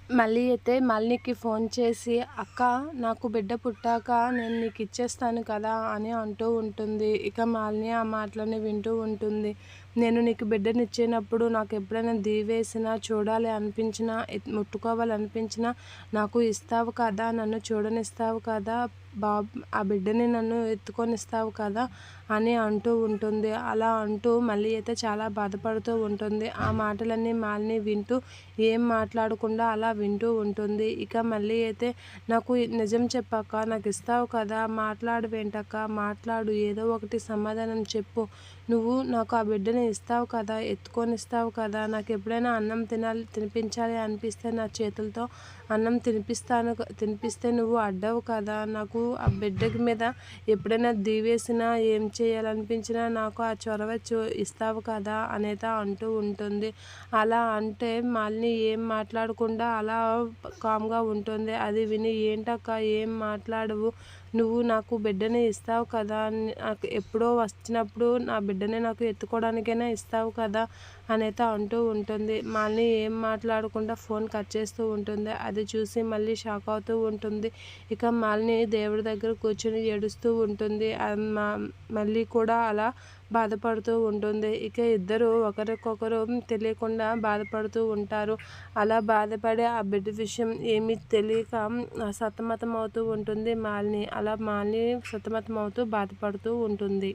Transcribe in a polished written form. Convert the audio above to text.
మళ్ళీ అయితే మాలినికి ఫోన్ చేసి, "అక్క, నాకు బిడ్డ పుట్టాక నేను నీకు ఇచ్చేస్తాను కదా" అని అంటూ ఉంటుంది. ఇక మాలిని ఆ మాటలన్నీ వింటూ ఉంటుంది. "నేను నీకు బిడ్డనిచ్చినప్పుడు నాకు ఎప్పుడైనా దీవేసినా, చూడాలి అనిపించినా, ముట్టుకోవాలనిపించినా నాకు ఇస్తావు కదా, నన్ను చూడనిస్తావు కదా, ఆ బిడ్డని నన్ను ఎత్తుకొనిస్తావు కదా" అని అంటూ ఉంటుంది. అలా అంటూ మళ్ళీ అయితే చాలా బాధపడుతూ ఉంటుంది. ఆ మాటలన్నీ మాలిని వింటూ ఏం మాట్లాడకుండా అలా వింటూ ఉంటుంది. ఇక మళ్ళీ అయితే, "నాకు నిజం చెప్పక్క, నాకు ఇస్తావు కదా, మాట్లాడవేంటక్క, మాట్లాడు, ఏదో ఒకటి సమాధానం చెప్పు. నువ్వు నాకు ఆ బిడ్డని ఇస్తావు కదా, ఎత్తుకొనిస్తావు కదా, నాకు ఎప్పుడైనా అన్నం తినిపించాలి అనిపిస్తే నా చేతులతో అన్నం తినిపిస్తే నువ్వు అడ్డవు కదా, నాకు ఆ బిడ్డకి మీద ఎప్పుడైనా దీవేసినా, ఏం చేయాలనిపించినా నాకు ఆ చొరవ ఇస్తావు కదా" అనేది అంటూ ఉంటుంది. అలా అంటే మాలిని ఏం మాట్లాడకుండా అలా కామ్గా ఉంటుంది. అది విని, "ఏంటక్క, ఏం మాట్లాడవు, నువ్వు నాకు బిడ్డని ఇస్తావు కదా, నాకు ఎప్పుడో వచ్చినప్పుడు నా బిడ్డని నాకు ఎత్తుకోవడానికైనా ఇస్తావు కదా" అనేది అంటూ ఉంటుంది. మాలిని ఏం మాట్లాడకుండా ఫోన్ కట్ చేస్తూ ఉంటుంది. అది చూసి మళ్ళీ షాక్ అవుతూ ఉంటుంది. ఇక మాలిని దేవుడి దగ్గర కూర్చొని ఏడుస్తూ ఉంటుంది. మళ్ళీ కూడా అలా బాధపడుతూ ఉంటుంది. ఇక ఇద్దరు ఒకరికొకరు తెలియకుండా బాధపడుతూ ఉంటారు. అలా బాధపడి ఆ బిడ్డ విషయం ఏమీ తెలియక సతమతం అవుతూ ఉంటుంది మాలిని. అలా మాలిని సతమతం అవుతూ బాధపడుతూ ఉంటుంది.